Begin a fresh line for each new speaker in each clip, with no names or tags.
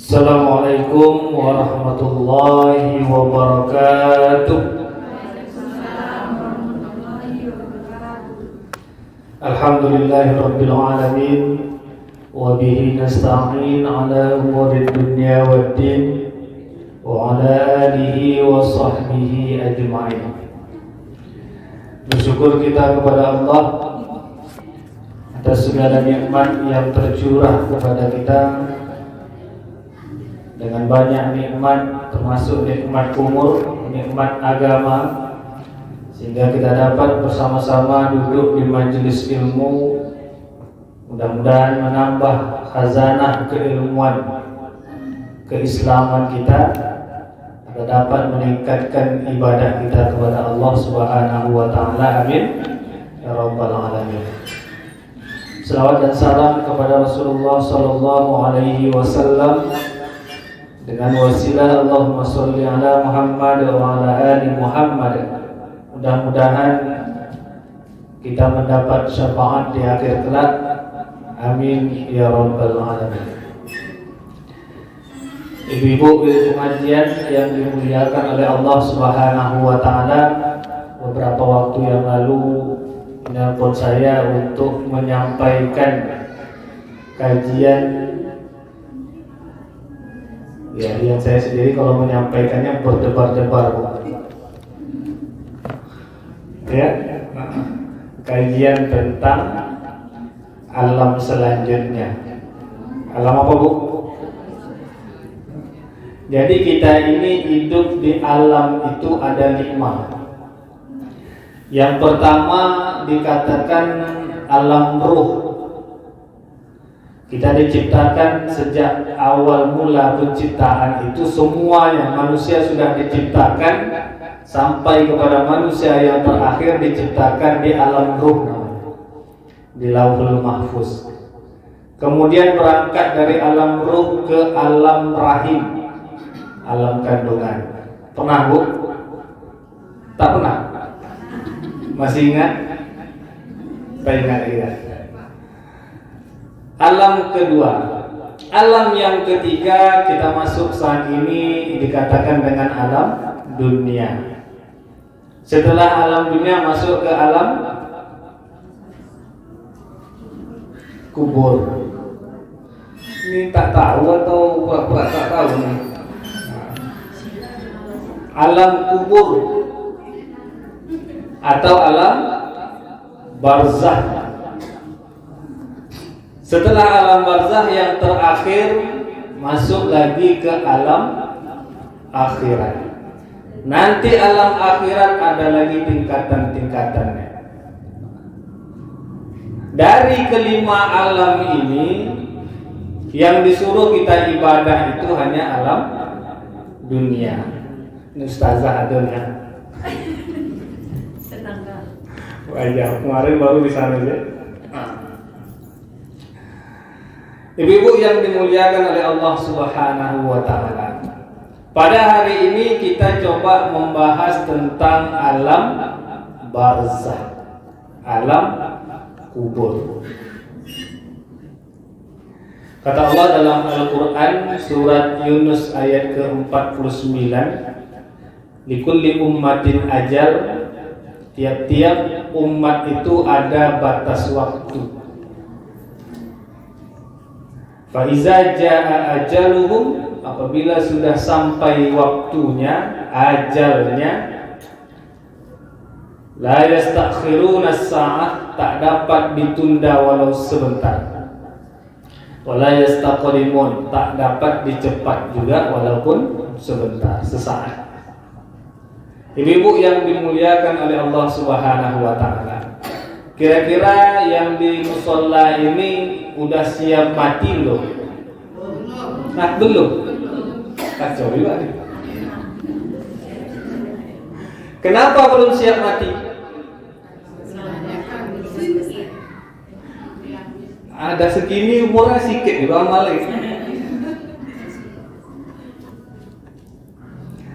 Assalamualaikum warahmatullahi wabarakatuh. Alhamdulillahirabbil alamin wa bihi nasta'in ala umuri dunya waddin wa ala alihi wa sahbihi ajma'in. Bersyukur kita kepada Allah atas segala nikmat yang tercurah kepada kita, dengan banyak nikmat, termasuk nikmat umur, nikmat agama, sehingga kita dapat bersama-sama duduk di majelis ilmu. Mudah-mudahan menambah khazanah keilmuan keislaman kita, agar dapat meningkatkan ibadah kita kepada Allah Subhanahu wa taala. Amin ya rabbal alamin. Selawat dan salam kepada Rasulullah sallallahu alaihi wasallam dengan wasilah Allahumma sholli ala Muhammad wa ala ali Muhammad. Mudah-mudahan kita mendapat syafaat di akhir kelak. Amin ya rabbal alamin. Ibu-ibu pengajian yang dimuliakan oleh Allah Subhanahu wa taala, beberapa waktu yang lalu menelpon saya untuk menyampaikan kajian. Ya, yang saya sendiri kalau menyampaikannya berdebar-debar, ya, kajian tentang alam selanjutnya. Alam apa, Bu? Jadi kita ini hidup di alam itu ada 5. Yang pertama dikatakan alam ruh. Kita diciptakan sejak awal mula penciptaan itu, semuanya manusia sudah diciptakan sampai kepada manusia yang terakhir diciptakan di alam ruh, di Lauhul Mahfuz. Kemudian berangkat dari alam ruh ke alam rahim, alam kandungan. Pernah, Bu? Tak pernah? Masih ingat? Tak ingat. Alam kedua, alam yang ketiga kita masuk saat ini dikatakan dengan alam dunia. Setelah alam dunia masuk ke alam kubur. Ini tak tahu atau pura-pura tak tahu nih. Alam kubur atau alam barzakh. Setelah alam barzakh yang terakhir masuk lagi ke alam akhirat. Nanti alam akhirat ada lagi tingkatan-tingkatannya. Dari kelima alam ini, yang disuruh kita ibadah itu hanya alam dunia. Ini Ustazah adanya. Senang gak? Wajah, kemarin baru di sana ya. Ibu-ibu yang dimuliakan oleh Allah Subhanahu wa taala, pada hari ini kita coba membahas tentang alam barzakh, alam kubur. Kata Allah dalam Al-Qur'an surat Yunus ayat ke-49, likulli ummatin ajal, tiap-tiap umat itu ada batas waktu. Faiza jaa ajaluhum, apabila sudah sampai waktunya, ajalnya, la yastakhiruna as-sa'ah, tak dapat ditunda walau sebentar. Wala yastaqdimun, tak dapat dicepat juga walaupun sebentar, sesaat. Ibu-ibu yang dimuliakan oleh Allah Subhanahu wa taala, kira-kira yang di musholla ini udah siap mati belum? Nah, belum. Kacau juga nih. Kenapa belum siap mati? Ada segini umurnya sikit di bawah Malik.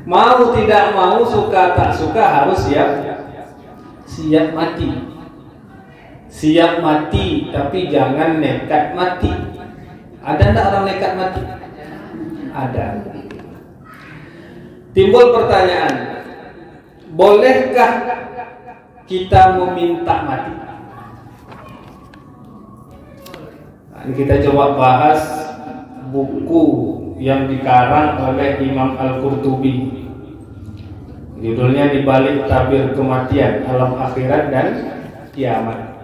Mau tidak mau, suka tak suka harus siap mati. Siap mati, tapi jangan nekat mati. Ada enggak orang nekat mati? ada. Timbul pertanyaan, bolehkah kita meminta mati? Nah, ini kita coba bahas buku yang dikarang oleh Imam Al-Qurtubi. Judulnya Di Balik Tabir Kematian, Alam Akhirat dan Kiamat.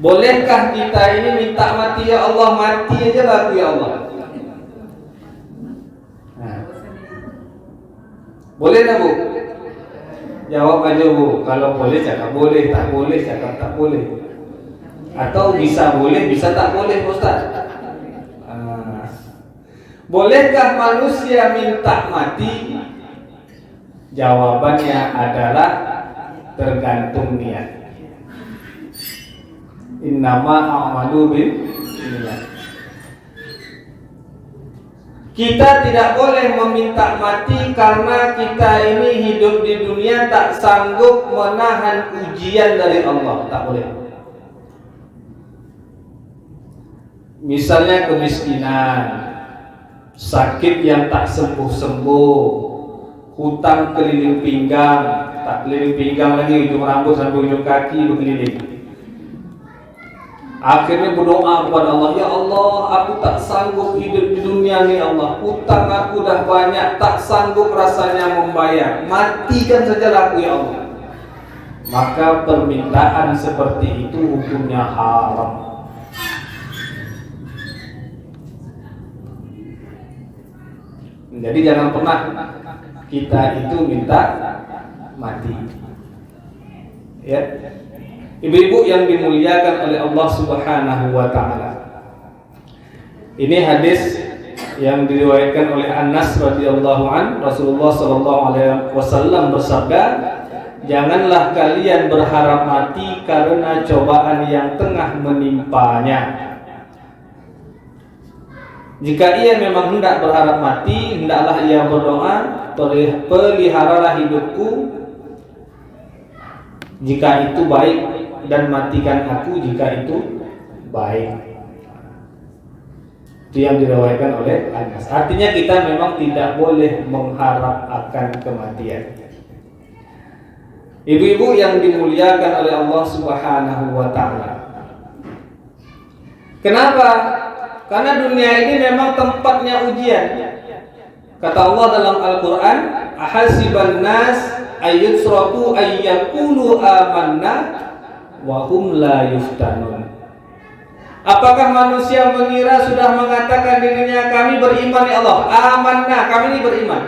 Bolehkah kita ini minta mati, ya Allah, mati aja lah aku, ya Allah? Nah. Boleh tak, Bu? Jawab aja, Bu. Kalau boleh cakap boleh, tak boleh cakap tak boleh. Atau bisa boleh, bisa tak boleh, Ustaz. Bolehkah manusia minta mati? Jawabannya adalah tergantung niat. Innama a'malu binniyat. Kita tidak boleh meminta mati karena kita ini hidup di dunia tak sanggup menahan ujian dari Allah. Tak boleh. Misalnya kemiskinan, sakit yang tak sembuh-sembuh, hutang keliling pinggang, tak keliling pinggang lagi, ujung rambut sampai ujung kaki berkeliling. Akhirnya berdoa kepada Allah, ya Allah, aku tak sanggup hidup di dunia ni, Allah. Hutang aku dah banyak, tak sanggup rasanya membayar. Matikan sajalah aku, ya Allah. Maka permintaan seperti itu hukumnya haram. Jadi jangan pernah kita itu minta mati. Ya. Ibu-ibu yang dimuliakan oleh Allah Subhanahu wa taala. Ini hadis yang diriwayatkan oleh Anas radhiyallahu an. Rasulullah sallallahu alaihi wasallam bersabda, "Janganlah kalian berharap mati karena cobaan yang tengah menimpanya. Jika ia memang hendak berharap mati, hendaklah ia berdoa, peliharalah hidupku jika itu baik, dan matikan aku jika itu baik." Itu yang diriwayatkan oleh Anas. Artinya kita memang tidak boleh mengharap akan kematian. Ibu-ibu yang dimuliakan oleh Allah Subhanahu wa taala. Kenapa? Karena dunia ini memang tempatnya ujian. Kata Allah dalam Al-Qur'an, "Ahasiban nas ayyusraku ayyakulu amanna wa hum la yuftanun." Apakah manusia mengira sudah mengatakan dirinya kami beriman ya Allah, amanna, kami ini beriman.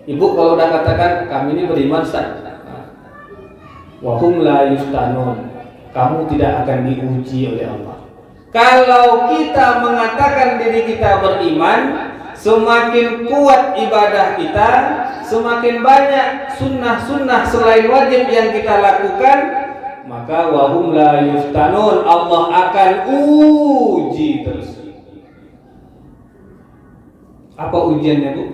Ibu kalau udah katakan kami ini beriman, Ustaz, wa hum la yuftanun, kamu tidak akan diuji oleh Allah. Kalau kita mengatakan diri kita beriman, semakin kuat ibadah kita, semakin banyak sunnah-sunnah selain wajib yang kita lakukan, maka wahum la yuftanun, Allah akan uji terus. Apa ujiannya, Bu?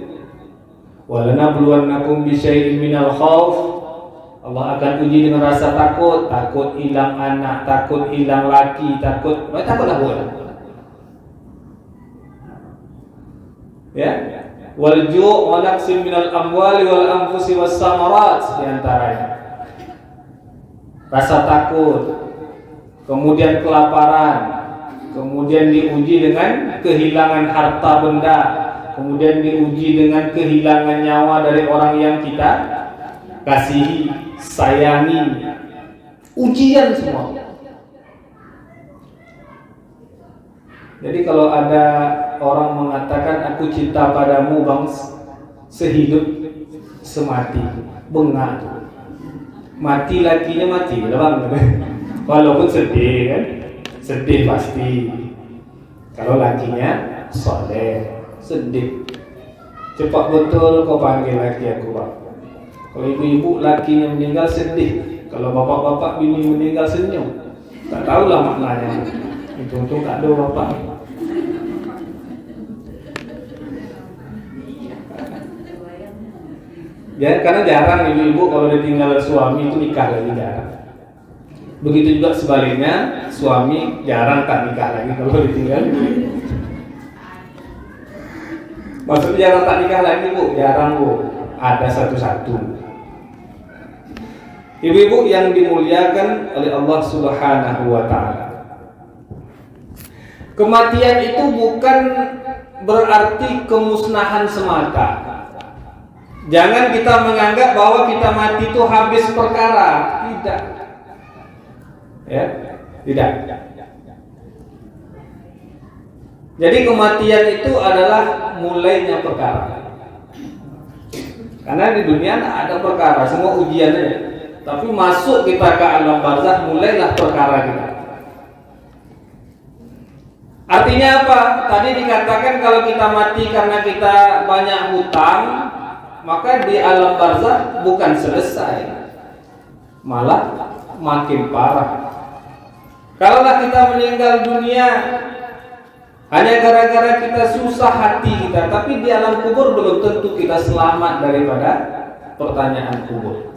Walanabluwannakum bisyai'in minal khauf. Allah akan uji dengan rasa takut, takut hilang anak, takut hilang laki, takutlah boleh. Ya, wal ju' wa naqsim minal amwali wal anfusi was samarat, di antaranya. Rasa takut, kemudian kelaparan, kemudian diuji dengan kehilangan harta benda, kemudian diuji dengan kehilangan nyawa dari orang yang kita kasihi, sayangi. Ujian semua. Jadi kalau ada orang mengatakan aku cinta padamu bang sehidup semati, bengak. Mati lakinya mati lah bang. Walaupun sedih kan, sedih pasti. Kalau lakinya soleh, sedih. Cepat betul kau panggil laki aku bang. Kalau ibu-ibu lakinya meninggal sedih, kalau bapak-bapak bini meninggal senyum. Tak tahulah maknanya. Untung tak ada bapak. Ya, karena jarang ibu-ibu kalau ditinggal suami itu nikah lagi, jarang. Begitu juga sebaliknya, suami jarang tak nikah lagi kalau ditinggal. Maksudnya jarang tak nikah lagi bu? Jarang bu, ada satu-satu. Ibu-ibu yang dimuliakan oleh Allah Subhanahu wa Ta'ala, kematian itu bukan berarti kemusnahan semata. Jangan kita menganggap bahwa kita mati itu habis perkara. Tidak. Ya, tidak. Jadi kematian itu adalah mulainya perkara. Karena di dunia ada perkara, semua ujiannya. Tapi masuk kita ke alam barzakh, mulailah perkara kita. Artinya apa? Tadi dikatakan kalau kita mati karena kita banyak hutang, maka di alam barzakh bukan selesai, malah makin parah. Kalaulah kita meninggal dunia hanya gara-gara kita susah hati kita, tapi di alam kubur belum tentu kita selamat daripada pertanyaan kubur.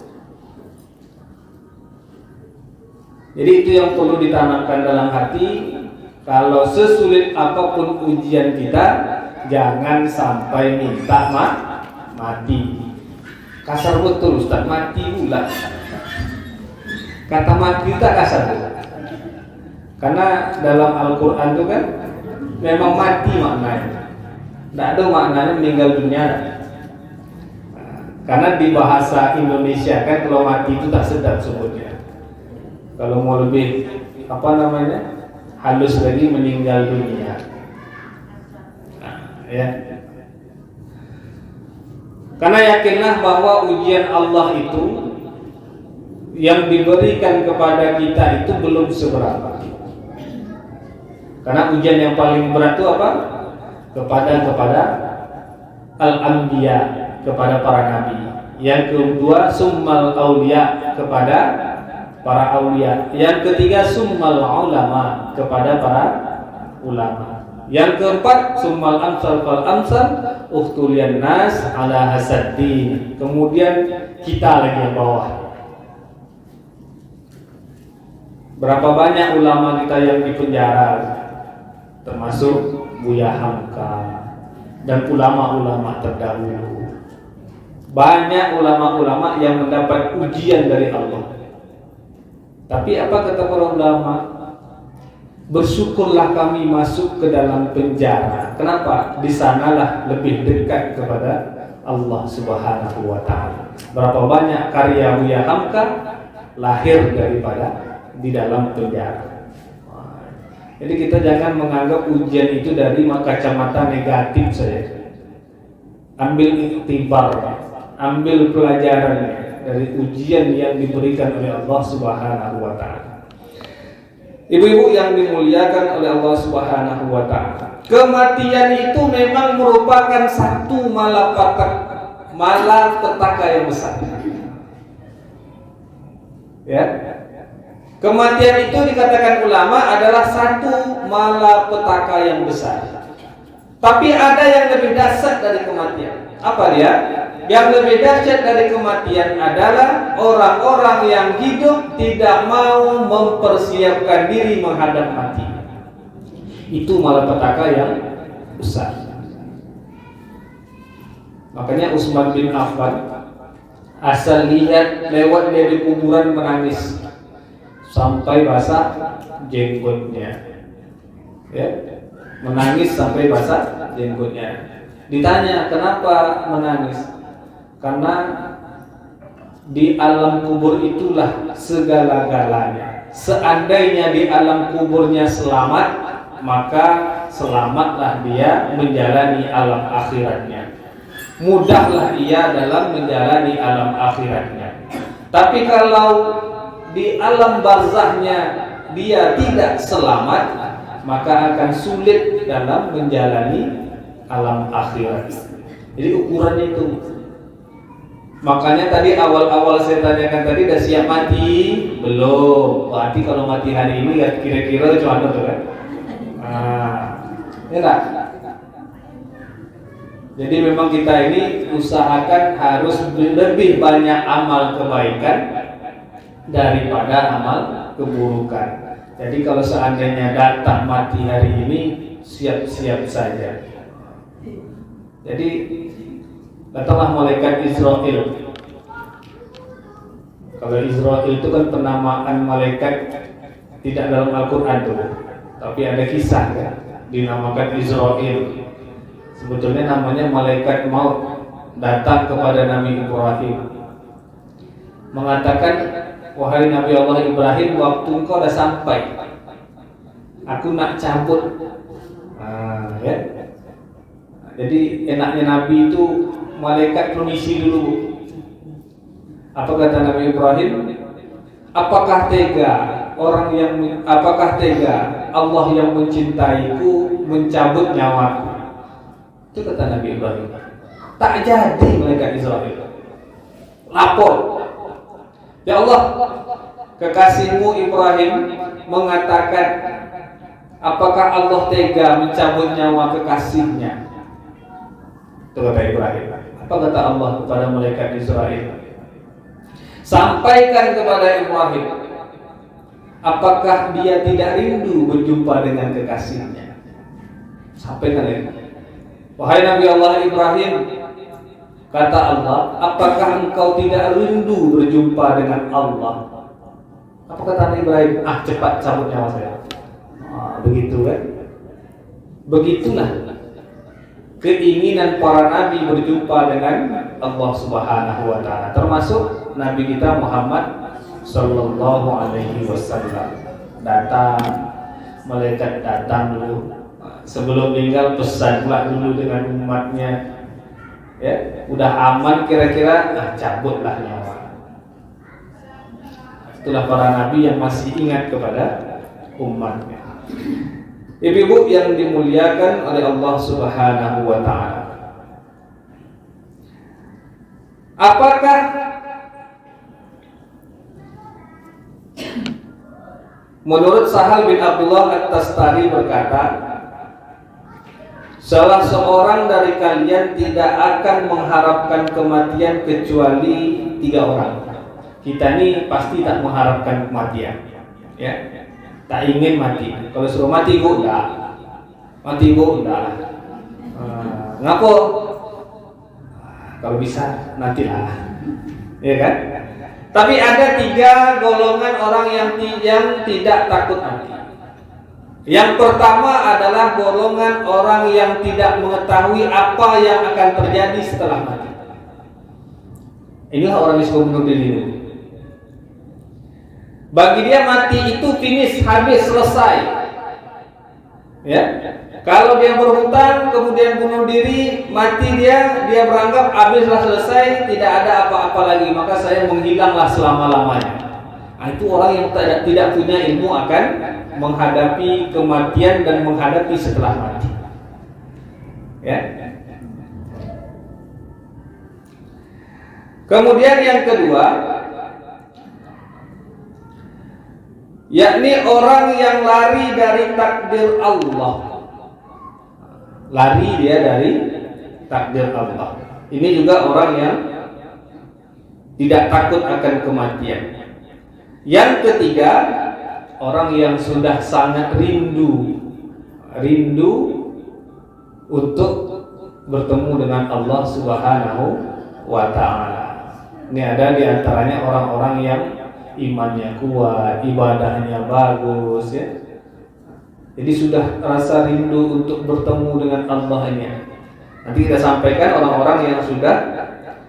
Jadi itu yang perlu ditanamkan dalam hati. Kalau sesulit apapun ujian kita, jangan sampai minta mati. Kasar betul Ustaz, mati pula. Kata mati tak kasar. Karena dalam Al-Quran itu kan memang mati maknanya. Tidak ada maknanya meninggal dunia. Karena di bahasa Indonesia kan kalau mati itu tak sedap sebutnya. Kalau mau lebih halus lagi, meninggal dunia. Ya. Karena yakinlah bahwa ujian Allah itu yang diberikan kepada kita itu belum seberapa. Karena ujian yang paling berat itu apa? Kepada al-anbiya, kepada para nabi. Yang kedua summal auliya, kepada para aulia. Yang ketiga summal ulama, kepada para ulama. Yang keempat summal amsal fal amsal ukhtulian nas ala hasaddin. Kemudian kita lagi yang bawah. Berapa banyak ulama kita yang dipenjara, termasuk Buya Hamka dan ulama-ulama terdahulu. Banyak ulama-ulama yang mendapat ujian dari Allah. Tapi apa kata para ulama? Bersyukurlah kami masuk ke dalam penjara. Kenapa? Di sanalah lebih dekat kepada Allah Subhanahu wa Ta'ala. Berapa banyak karya Buya Hamka lahir daripada di dalam penjara. Jadi kita jangan menganggap ujian itu dari kacamata negatif saja. Ambil iktibar, ambil pelajarannya dari ujian yang diberikan oleh Allah Subhanahu wa Ta'ala. Ibu-ibu yang dimuliakan oleh Allah Subhanahu wa Ta'ala, kematian itu memang merupakan satu malapetaka yang besar. Ya. Kematian itu dikatakan ulama adalah satu malapetaka yang besar. Tapi ada yang lebih dahsyat dari kematian. Apa dia? Yang lebih dahsyat dari kematian adalah orang-orang yang hidup tidak mau mempersiapkan diri menghadap mati. Itu malapetaka yang besar. Makanya Utsman bin Affan asal lihat lewat dari kuburan menangis sampai basah jenggotnya. Ya, menangis sampai basah jenggotnya. Ditanya kenapa menangis? Karena di alam kubur itulah segala-galanya. Seandainya di alam kuburnya selamat, maka selamatlah dia menjalani alam akhiratnya. Mudahlah ia dalam menjalani alam akhiratnya. Tapi kalau di alam barzakhnya dia tidak selamat, maka akan sulit dalam menjalani alam akhirat. Jadi ukurannya itu. Makanya tadi awal-awal saya tanyakan tadi, udah siap mati? Belum. Berarti kalau mati hari ini ya kira-kira cuma tuh kan? Ya enggak? Jadi memang kita ini usahakan harus lebih banyak amal kebaikan daripada amal keburukan. Jadi kalau seandainya datang mati hari ini, siap-siap saja. Jadi datanglah malaikat Israel. Kalau Israel itu kan penamaan malaikat tidak dalam Al-Quran tuh, tapi ada kisah kan, dinamakan Israel. Sebetulnya namanya malaikat maut, datang kepada Nabi Ibrahim, mengatakan, wahai Nabi Allah Ibrahim, waktu engkau sudah sampai, aku nak cabut. Ya. Jadi enaknya Nabi itu malaikat permisi dulu. Apa kata Nabi Ibrahim? Apakah tega Allah yang mencintaiku mencabut nyawaku? Itu kata Nabi Ibrahim. Tak jadi malaikat Israel. Lapor. Ya Allah, kekasihmu Ibrahim mengatakan, apakah Allah tega mencabut nyawa kekasihnya? Itu kata Ibrahim. Apa kata Allah kepada malaikat Israel? Sampaikan kepada Ibrahim, apakah dia tidak rindu berjumpa dengan kekasihnya? Sampaikan ya. Wahai Nabi Allah Ibrahim, kata Allah, apakah engkau tidak rindu berjumpa dengan Allah? Apa kata Nabi Ibrahim? Cepat cabut nyawa saya. Begitu kan? Begitulah keinginan para nabi berjumpa dengan Allah Subhanahu wa taala, termasuk nabi kita Muhammad sallallahu alaihi wasallam. Datang, malaikat datang dulu. Sebelum meninggal pesan pula dulu dengan umatnya. Ya, udah aman kira-kira, cabutlah nyawa. Itulah para nabi yang masih ingat kepada umatnya. Ibu-ibu yang dimuliakan oleh Allah Subhanahu wa taala. Apakah menurut Sahal bin Abdullah At-Tastari berkata, salah seorang dari kalian tidak akan mengharapkan kematian kecuali 3 orang. Kita ini pasti tak mengharapkan kematian, ya. Tak ingin mati. Kalau suruh mati, bu, enggak. Mati, bu, enggak. Ngapo? Kalau bisa, nantilah. Ya kan? Tapi ada 3 golongan orang yang tidak takut mati. Yang pertama adalah golongan orang yang tidak mengetahui apa yang akan terjadi setelah mati. Inilah orang yang suka bunuh diri. Bagi dia mati itu finish, habis, selesai. Ya. Kalau dia berhutang kemudian bunuh diri, mati dia beranggap habislah, selesai, tidak ada apa-apa lagi, maka saya menghilanglah selama-lamanya. Itu orang yang tidak punya ilmu akan menghadapi kematian dan menghadapi setelah mati. Ya. Kemudian yang kedua, yakni orang yang lari dari takdir Allah. Lari dia dari takdir Allah. Ini juga orang yang tidak takut akan kematian. Yang ketiga, orang yang sudah sangat rindu untuk bertemu dengan Allah Subhanahu wa taala. Ini ada di antaranya orang-orang yang imannya kuat, ibadahnya bagus, ya. Jadi sudah rasa rindu untuk bertemu dengan Allah ini. Nanti kita sampaikan orang-orang yang sudah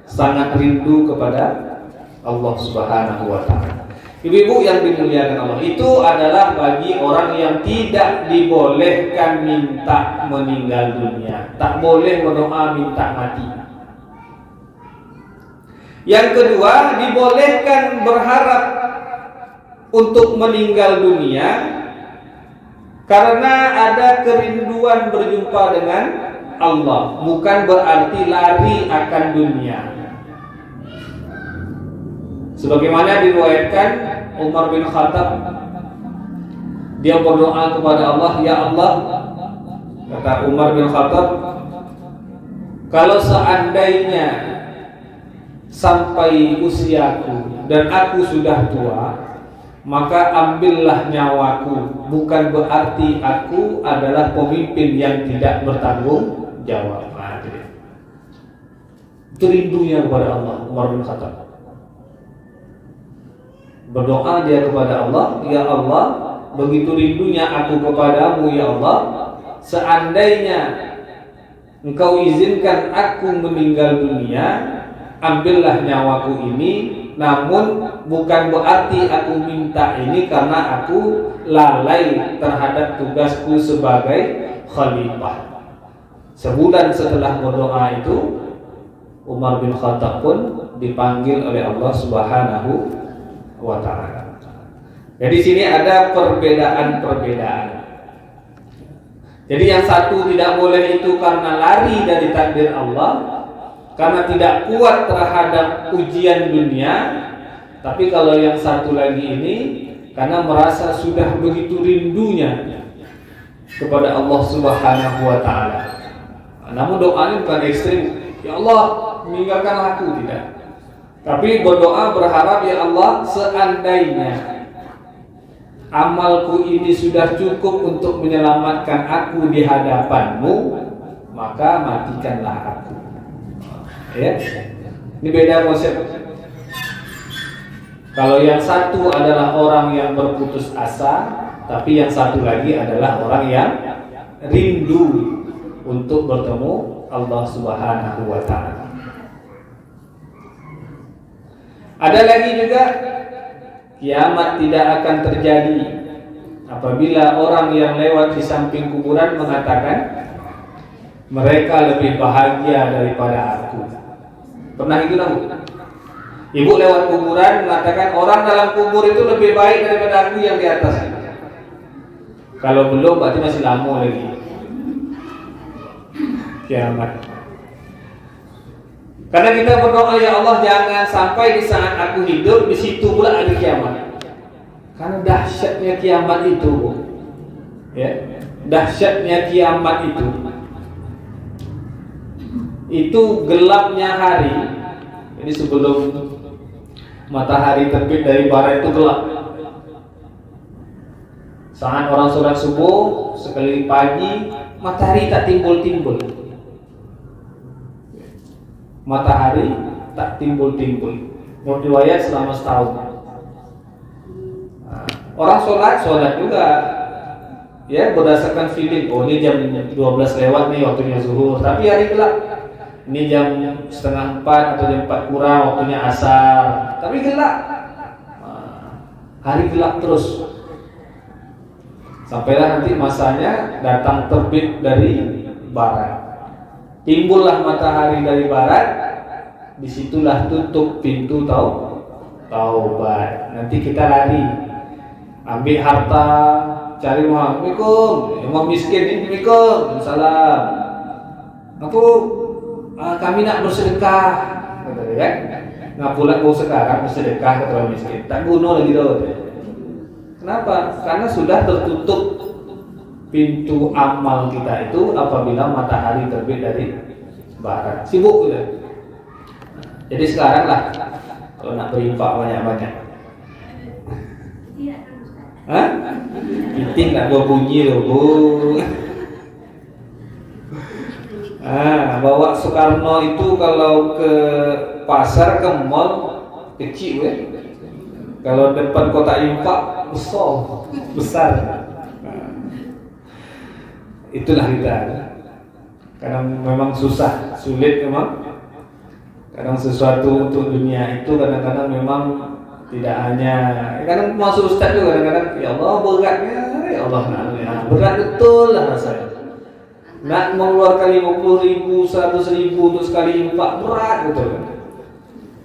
sangat rindu kepada Allah Subhanahu wa taala. Ibu-ibu yang dimuliakan Allah, itu adalah bagi orang yang tidak dibolehkan minta meninggal dunia, tak boleh berdoa minta mati. Yang kedua, dibolehkan berharap untuk meninggal dunia karena ada kerinduan berjumpa dengan Allah, bukan berarti lari akan dunia. Sebagaimana diriwayatkan Umar bin Khattab, dia berdoa kepada Allah, ya Allah, kata Umar bin Khattab, kalau seandainya sampai usiaku dan aku sudah tua, maka ambillah nyawaku, bukan berarti aku adalah pemimpin yang tidak bertanggung jawab. rindunya kepada Allah Umar bin Khattab. Berdoa dia kepada Allah, ya Allah, begitu rindunya aku kepadamu ya Allah, seandainya engkau izinkan aku meninggal dunia, ambillah nyawaku ini, namun bukan berarti aku minta ini karena aku lalai terhadap tugasku sebagai khalifah. Sebulan setelah berdoa itu, Umar bin Khattab pun dipanggil oleh Allah Subhanahu wa ta'ala. Jadi sini ada perbedaan-perbedaan. Jadi yang satu tidak boleh itu karena lari dari takdir Allah, karena tidak kuat terhadap ujian dunia. Tapi kalau yang satu lagi ini karena merasa sudah begitu rindunya kepada Allah Subhanahu wa ta'ala. Namun doanya bukan ekstrim, ya Allah meninggalkan aku, tidak. Tapi berdoa berharap, ya Allah, seandainya amalku ini sudah cukup untuk menyelamatkan aku di hadapanmu, maka matikanlah aku. Ya, ini beda konsep. Kalau yang satu adalah orang yang berputus asa, tapi yang satu lagi adalah orang yang rindu untuk bertemu Allah Subhanahu wa ta'ala. Ada lagi juga, kiamat tidak akan terjadi apabila orang yang lewat di samping kuburan mengatakan mereka lebih bahagia daripada aku. Pernah itu tahu? Ibu lewat kuburan mengatakan orang dalam kubur itu lebih baik daripada aku yang di atas. Kalau belum berarti masih lama lagi kiamat. Karena kita berdoa, ya Allah, jangan sampai di saat aku hidup di situ pula ada kiamat. Karena dahsyatnya kiamat itu, ya, dahsyatnya kiamat itu gelapnya hari. Jadi sebelum matahari terbit dari barat itu gelap. Saat orang sholat subuh, sekali pagi matahari tak timbul-timbul. Matahari tak timbul-timbul. Menurut riwayat selama setahun. Orang sholat juga, ya, berdasarkan feeling. Oh, ini jam 12 lewat nih waktunya zuhur, tapi hari gelap. Ini jam setengah 4 atau jam 4 kurang waktunya asar, tapi gelap. Hari gelap terus. Sampailah nanti masanya datang terbit dari barat. Timbullah matahari dari barat, disitulah tutup pintu taubat. Nanti kita lari, ambil harta, cari uang. Assalamualaikum, imam miskin ini, Assalamualaikum, salam. Aku kami nak bersedekah, kata dia kan? Ngapulah kau sekarang bersedekah kata orang miskin, tak guna lagi dah. Kenapa? Karena sudah tertutup pintu amal kita itu apabila matahari terbit dari barat. Sibuk gitu. Jadi sekarang lah kalau nak berinfak banyak-banyak. Hah? Penting nak buat bunyi loh, Bu. Bawa Soekarno itu kalau ke pasar, ke mall kecil ya. Kalau depan kotak infak besar. Itulah kita. Karena memang susah, sulit memang. Kadang sesuatu untuk dunia itu kadang-kadang memang tidak hanya, kadang masuk ustaz juga kadang-kadang, ya Allah beratnya, ya Allah berat betul lah rasanya. Nak mengeluarkan 50.000, 100.000 untuk sekali infak berat betul kan.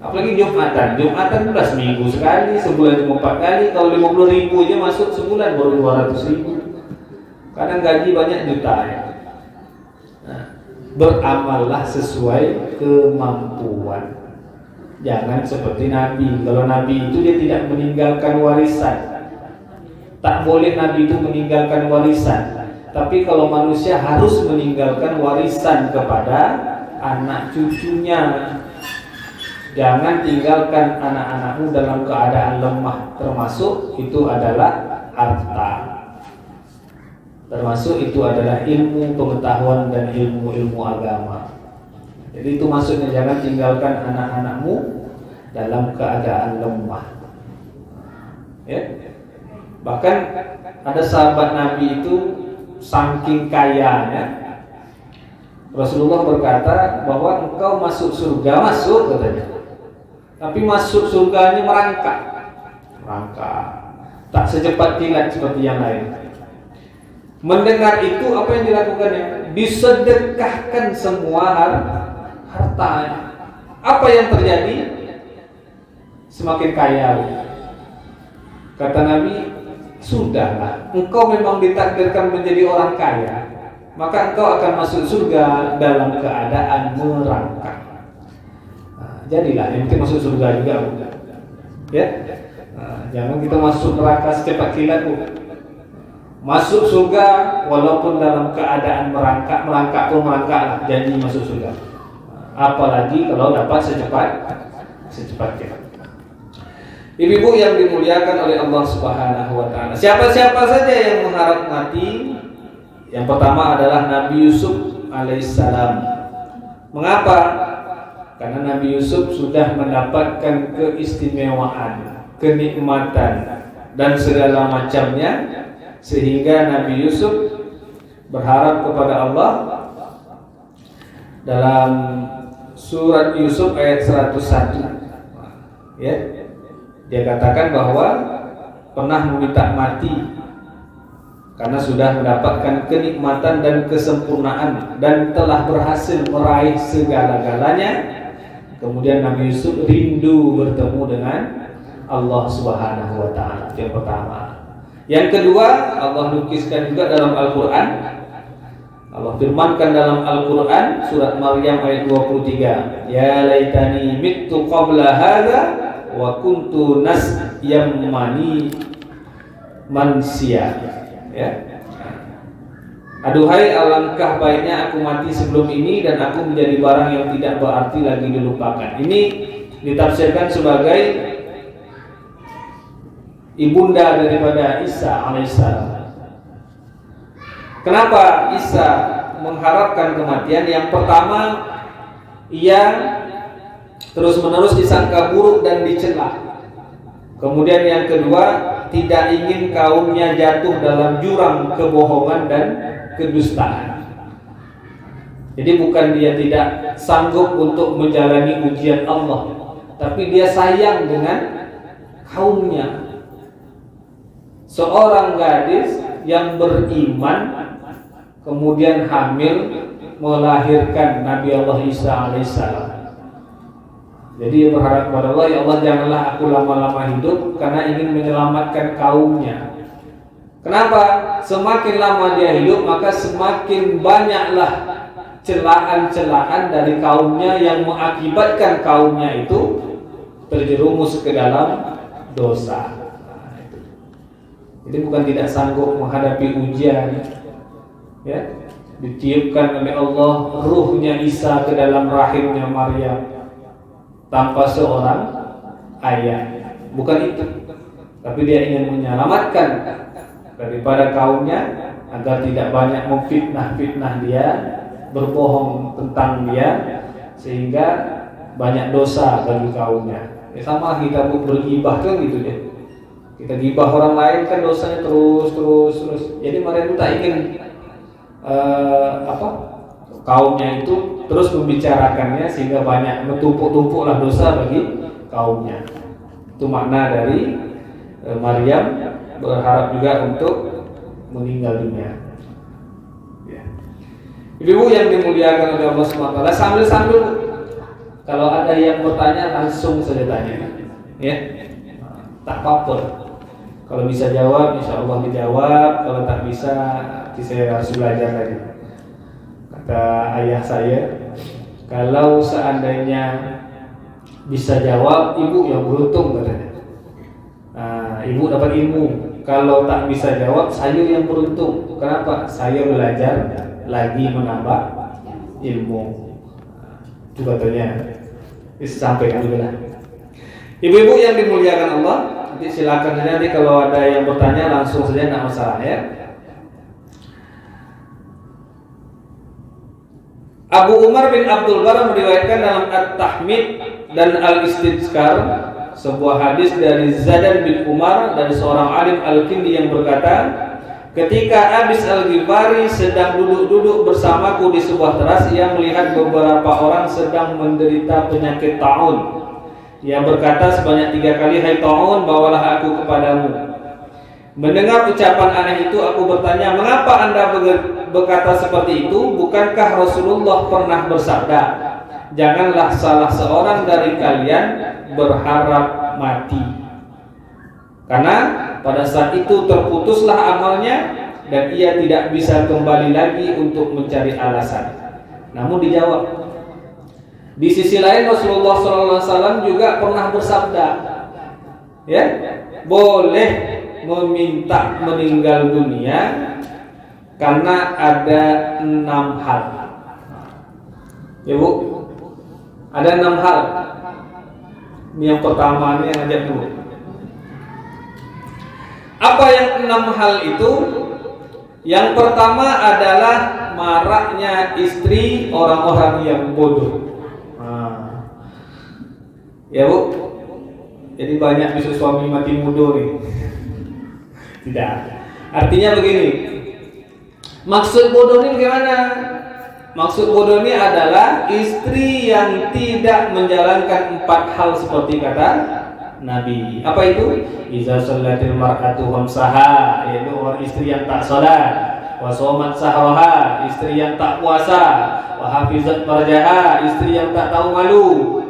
Apalagi Jumatan sudah seminggu sekali, sebulan cuma 4 kali. Kalau 50.000 aja masuk sebulan baru 200.000. Kadang gaji banyak juta ya. Nah, beramallah sesuai kemampuan. Jangan seperti Nabi. Kalau Nabi itu dia tidak meninggalkan warisan. Tak boleh Nabi itu meninggalkan warisan. Tapi kalau manusia harus meninggalkan warisan kepada anak cucunya. Jangan tinggalkan anak-anakmu dalam keadaan lemah. Termasuk itu adalah harta. Termasuk itu adalah ilmu pengetahuan dan ilmu-ilmu agama. Jadi itu maksudnya, jangan tinggalkan anak-anakmu dalam keadaan lemah. Ya. Bahkan ada sahabat Nabi itu saking kayanya, Rasulullah berkata bahwa engkau masuk surga, masuk katanya. Tapi masuk surganya merangkak, tak secepat kilat seperti yang lain. Mendengar itu apa yang dilakukannya? Disedekahkan semua hartanya. Apa yang terjadi? Semakin kaya. Kata Nabi, sudahlah, engkau memang ditakdirkan menjadi orang kaya, maka engkau akan masuk surga dalam keadaan merangkak. Jadilah, yang penting masuk surga juga, ya. Jangan kita masuk neraka secepat kilat, masuk surga walaupun dalam keadaan merangkak pun merangkak, janji masuk surga. Apalagi kalau dapat secepat kilat. Ibu-ibu yang dimuliakan oleh Allah Subhanahu wa taala. Siapa-siapa saja yang mengharap mati, yang pertama adalah Nabi Yusuf alaihissalam. Mengapa? Karena Nabi Yusuf sudah mendapatkan keistimewaan, kenikmatan dan segala macamnya, sehingga Nabi Yusuf berharap kepada Allah dalam surat Yusuf ayat 101. Ya. Dia katakan bahwa pernah meminta mati karena sudah mendapatkan kenikmatan dan kesempurnaan dan telah berhasil meraih segala-galanya. Kemudian Nabi Yusuf rindu bertemu dengan Allah Subhanahu wa taala. Yang pertama. Yang kedua, Allah lukiskan juga dalam Al-Qur'an. Allah firmankan dalam Al-Qur'an surat Maryam ayat 23, "Ya laitani mittu qabla hadza wa kuntu nasyam mansia." Ya. Aduhai, alangkah baiknya aku mati sebelum ini dan aku menjadi barang yang tidak berarti lagi dilupakan. Ini ditafsirkan sebagai ibunda daripada Isa alaihissalam. Kenapa Isa mengharapkan kematian? Yang pertama, ia terus-menerus disangka buruk dan dicela. Kemudian yang kedua, tidak ingin kaumnya jatuh dalam jurang kebohongan dan kedustaan. Jadi bukan dia tidak sanggup untuk menjalani ujian Allah, tapi dia sayang dengan kaumnya. Seorang gadis yang beriman kemudian hamil melahirkan Nabi Allah Isa alaihissalam. Jadi dia berharap kepada Allah, ya Allah, janganlah aku lama-lama hidup karena ingin menyelamatkan kaumnya. Kenapa? Semakin lama dia hidup, maka semakin banyaklah celaan-celaan dari kaumnya yang mengakibatkan kaumnya itu terjerumus ke dalam dosa. Jadi bukan tidak sanggup menghadapi ujian, ya, ditiupkan oleh Allah ruhnya Isa ke dalam rahimnya Maryam tanpa seorang ayah. Bukan itu, tapi dia ingin menyelamatkan daripada kaumnya agar tidak banyak memfitnah dia, berbohong tentang dia, sehingga banyak dosa bagi kaumnya. Ya, sama kita bergibah kan gitu ya. Kita gibah orang lain kan dosanya terus. Jadi Maryam tak ingin kaumnya itu terus membicarakannya sehingga banyak menumpuk-tumpuklah dosa bagi kaumnya. Itu makna dari Maryam berharap juga untuk meninggal dunia. Ya. Ibu yang dimuliakan oleh Allah SWT, sambil kalau ada yang bertanya langsung saja tanya, ya, tak apa-apa. Kalau bisa jawab, insya Allah dijawab. Kalau tak bisa, saya harus belajar lagi. Kata ayah saya, kalau seandainya bisa jawab, ibu yang beruntung katanya. Ibu dapat ilmu. Kalau tak bisa jawab, saya yang beruntung. Kenapa? Saya belajar lagi menambah ilmu. Itu katanya. Disampaikan dulu lah. Ibu-ibu yang dimuliakan Allah, nanti silakan saja, nanti kalau ada yang bertanya langsung saja, tidak masalah ya. Abu Umar bin Abdul Bar meriwayatkan dalam At-Tahmid dan Al-Istidskar sebuah hadis dari Zadan bin Umar dari seorang alim Al-Kindi yang berkata, ketika Abis Al-Ghifari sedang duduk-duduk bersamaku di sebuah teras, ia melihat beberapa orang sedang menderita penyakit ta'un. Ia berkata sebanyak 3 kali, "Hai ta'un, bawalah aku kepadamu." Mendengar ucapan aneh itu, aku bertanya, "Mengapa Anda berkata seperti itu? Bukankah Rasulullah pernah bersabda, janganlah salah seorang dari kalian berharap mati, karena pada saat itu terputuslah amalnya dan ia tidak bisa kembali lagi untuk mencari alasan." Namun dijawab, di sisi lain Rasulullah SAW juga pernah bersabda, ya, boleh meminta meninggal dunia karena ada 6 hal. Ya Bu, ada 6 hal. Ini yang pertama, ini yang ajak dulu. Apa yang 6 hal itu? Yang pertama adalah maraknya istri orang-orang yang bodoh. Ya Bu, jadi banyak bisa suami mati muda nih. Tidak. Artinya begini. Maksud bodoh ini bagaimana? Maksud bodoh ini adalah istri yang tidak menjalankan 4 hal seperti kata Nabi. Apa itu? Iza shallatil mar'atu khamsaha, yaitu orang istri yang tak salat. Wa shamat sahraha, istri yang tak puasa. Wa hafizat farjaha, istri yang tak tahu malu.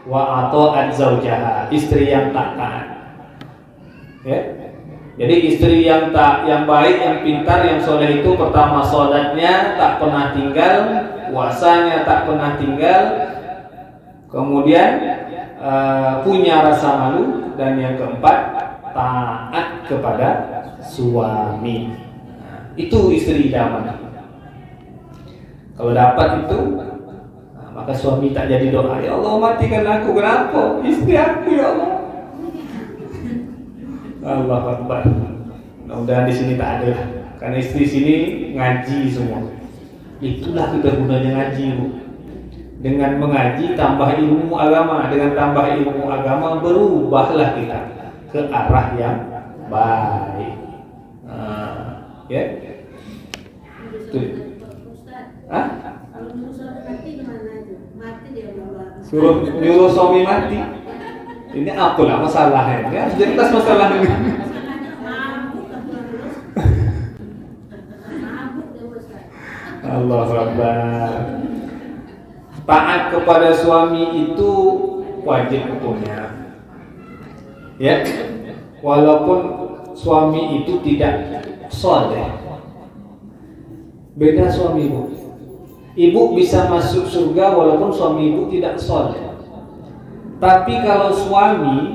Wa ata'at zaujaha, istri yang tak taat. Ya. Jadi istri yang baik, yang pintar, yang soleh itu pertama sholatnya tak pernah tinggal, puasanya tak pernah tinggal, kemudian punya rasa malu, dan yang keempat taat kepada suami. Itu istri idaman. Kalau dapat itu, maka suami tak jadi doa, ya Allah matikan aku, kenapa? Istri aku ya Allah. Allahu Akbar. Mudah-mudahan di sini tak ada, karena istri sini ngaji semua. Itulah kita gunanya ngaji, Bu. Dengan mengaji tambah ilmu agama, dengan tambah ilmu agama berubahlah kita ke arah yang baik. Ya.
Kalau suami mati gimana itu? Mati dia bawa.
Suruh suami mati. Ini apalah masalahnya? Ya, harus jelas masalah ini. Allahu Akbar. Taat kepada suami itu wajib hukumnya. Ya. Walaupun suami itu tidak saleh. Beda suami ibu. Ibu bisa masuk surga walaupun suami ibu tidak saleh. Tapi kalau suami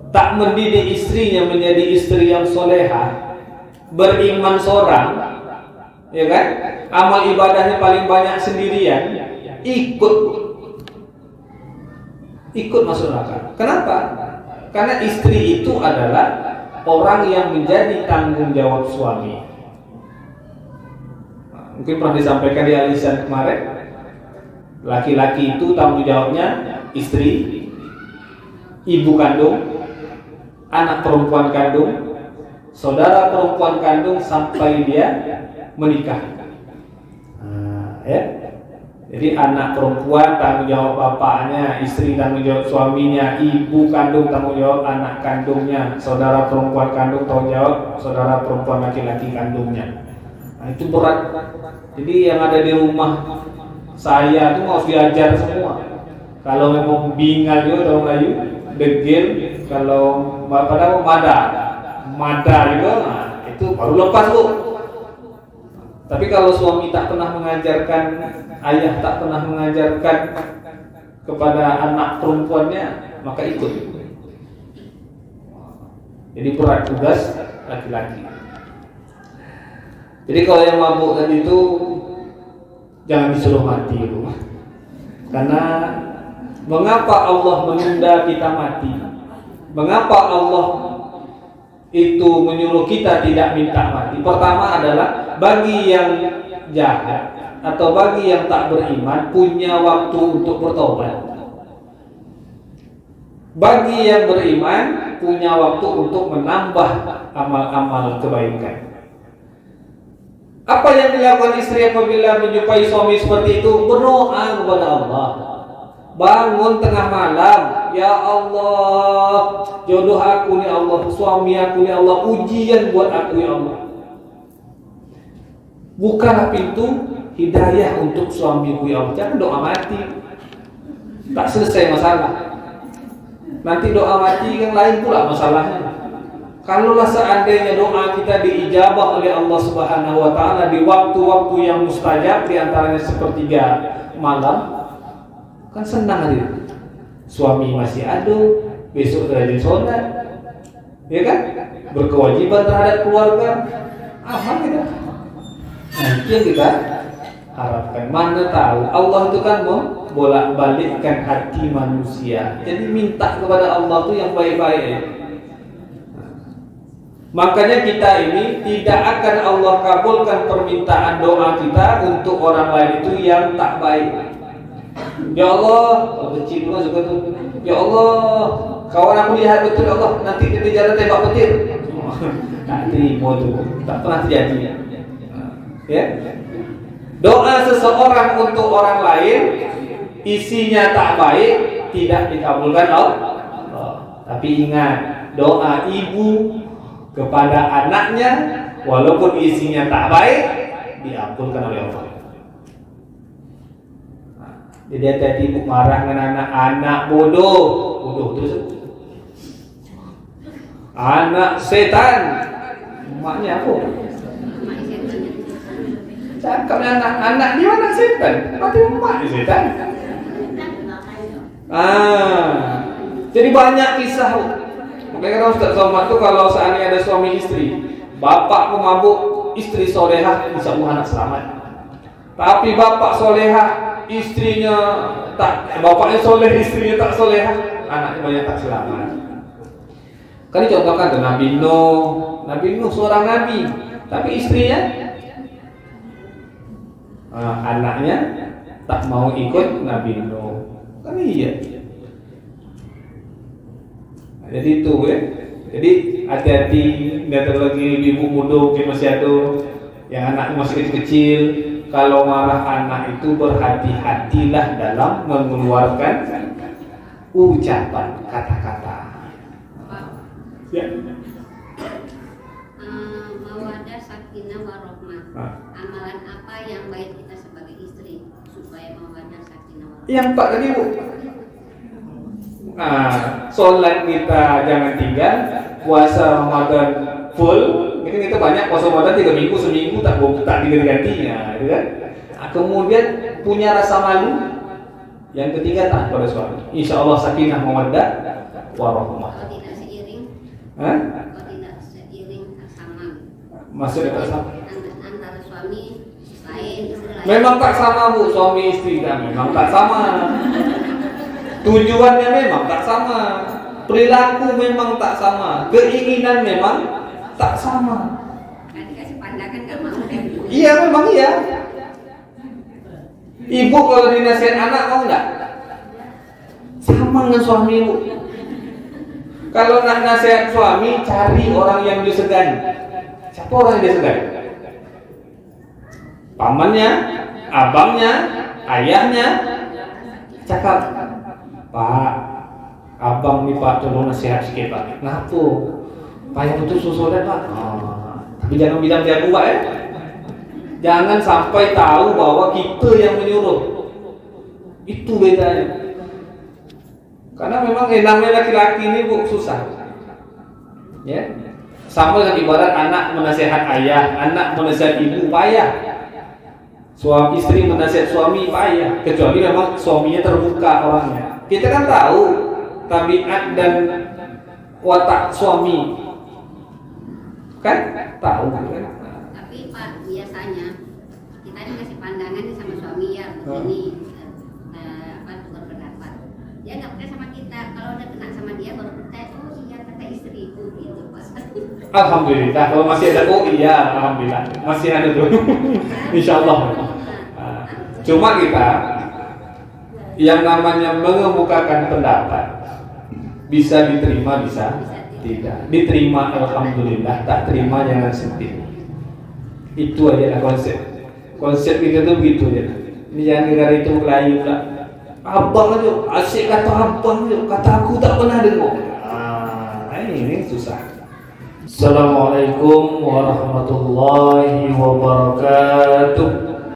tak mendidik istrinya menjadi istri yang soleha, beriman seorang, ya kan? Amal ibadahnya paling banyak sendirian, ikut masuk neraka. Kenapa? Karena istri itu adalah orang yang menjadi tanggung jawab suami. Mungkin pernah disampaikan di alisan kemarin, laki-laki itu tanggung jawabnya istri, ibu kandung, anak perempuan kandung, saudara perempuan kandung sampai dia menikah. Ya. Jadi anak perempuan tanggung jawab bapaknya, istri tanggung jawab suaminya, ibu kandung tanggung jawab anak kandungnya, saudara perempuan kandung tanggung jawab saudara perempuan laki-laki kandungnya. Itu berat. Jadi yang ada di rumah saya itu mau diajar semua. Kalau memang bingal juga orang Melayu, degil, kalau pada mada juga, nah, itu baru lepas Bu. Tapi kalau suami tak pernah mengajarkan, ayah tak pernah mengajarkan kepada anak perempuannya, maka ikut. Jadi berat tugas laki-laki. Jadi kalau yang mabuk tadi itu jangan disuruh mati Bu. Karena mengapa Allah menunda kita mati? Mengapa Allah itu menyuruh kita tidak minta mati? Pertama adalah bagi yang jahat atau bagi yang tak beriman punya waktu untuk bertobat. Bagi yang beriman punya waktu untuk menambah amal-amal kebaikan. Apa yang dilakukan istri apabila menjumpai suami seperti itu? Berdoa kepada Allah. Bangun tengah malam, ya Allah, jodoh aku ni Allah, suami aku ni Allah, ujian buat aku ya Allah. Bukalah pintu hidayah untuk suamiku ya Allah. Jangan doa mati, tak selesai masalah. Nanti doa mati yang lain pula masalahnya. Kalaulah seandainya doa kita diijabah oleh Allah Subhanahu wa taala di waktu-waktu yang mustajab, di antaranya sepertiga malam, kan senang hari. Suami masih ada, besok rajin sholat, ya kan? Berkewajiban terhadap keluarga, aman kita. Nah, itu yang kita harapkan. Mana tahu Allah itu kan membolak-balikkan hati manusia. Jadi minta kepada Allah itu yang baik-baik. Makanya kita ini tidak akan Allah kabulkan permintaan doa kita untuk orang lain itu yang tak baik. Ya Allah, kecil juga tuh. Ya Allah, kawan aku lihat betul ya Allah, nanti kita jalan tembak petir. Tak terima tuh, tak pernah terjadi. Ya. Doa seseorang untuk orang lain isinya tak baik tidak dikabulkan Allah. Tapi ingat, doa ibu kepada anaknya walaupun isinya tak baik diampunkan oleh Allah. Jadi hati-hati ibu marah dengan anak bodoh terus anak setan, maknya apa? Cakapnya anak dia anak setan, mati emak dia setan. Jadi banyak kisah. Makanya kan Ustaz Somad tuh kalau seandainya ada suami istri, bapak pemabuk, istri solehah, insya Allah anak selamat. Tapi bapak solehah, istrinya tak, bapaknya soleh, istrinya tak solehah, anaknya banyak tak selamat. Kan dicontohkan tuh Nabi Nuh seorang nabi, tapi istrinya, anaknya tak mau ikut Nabi Nuh. Kan iya. Jadi itu ya. Jadi hati-hati, nggak lagi ibu muda mungkin masih ada yang anak masih kecil. Kalau marah anak itu berhati-hatilah dalam mengeluarkan ucapan kata-kata. Ya.
Mawaddah, sakinah, warahmah. Amalan apa yang baik kita sebagai istri supaya mawaddah, sakinah, warahmah?
Yang Pak tadi Bu. Sholat kita jangan tinggal, puasa Ramadan full. Mungkin kita banyak puasa Ramadan 3 minggu, seminggu tak diganti-gantinya, gitu kan? Kemudian punya rasa malu. Yang ketiga taat pada suami. Insya Allah sakinah mawaddah warahmah.
Kalau tidak seiring, kalau tidak seiring tak sama.
Maksudnya tak sama?
Antara suami lain, istri lain.
Memang tak sama Bu, suami istri kan memang tak sama. Tujuannya memang tak sama, perilaku memang tak sama, keinginan memang tak sama.
Kan dikasih pandangan gak mau deh.
Iya memang iya. Ibu kalau dinasihat anak mau nggak? Sama dengan suami ibu. Kalau nak nasihat suami, cari orang yang disegani. Siapa orang yang disegani? Pamannya, abangnya, ayahnya. Cakap, Pak, abang nih Pak, tolong nasihat sikit Pak. Kenapa? Payah betul susulan Pak. Tapi jangan bilang dia kuat ya. Jangan sampai tahu bahwa kita yang menyuruh. Itu bedanya. Karena memang namanya laki-laki ini Bu susah. Ya. Sama dengan ibarat anak menasihat ayah, anak menasihat ibu payah. Suami istri menasihat suami payah, kecuali memang suaminya terbuka orangnya. Kita kan tahu tabiat dan watak suami, kan tahu kan?
Tapi Pak, biasanya kita dikasih pandangan nih sama suami ya, begini tukar pendapat. Dia nggak percaya sama kita. Kalau udah kena sama dia baru percaya. Oh iya kata istriku gitu Pak.
Alhamdulillah. Kalau masih ada iya, alhamdulillah masih ada tuh. Insya Allah. Cuma kita yang namanya mengemukakan pendapat bisa diterima, bisa tidak. Diterima alhamdulillah, tak terima jangan sedih. Itu aja lah konsep. Konsep kita tuh begitu ya. Ini jangan negara itu melayu lah. Abang aja, asyik kata abang aja, kata aku tak pernah dengar. Ini susah. Assalamualaikum warahmatullahi wabarakatuh.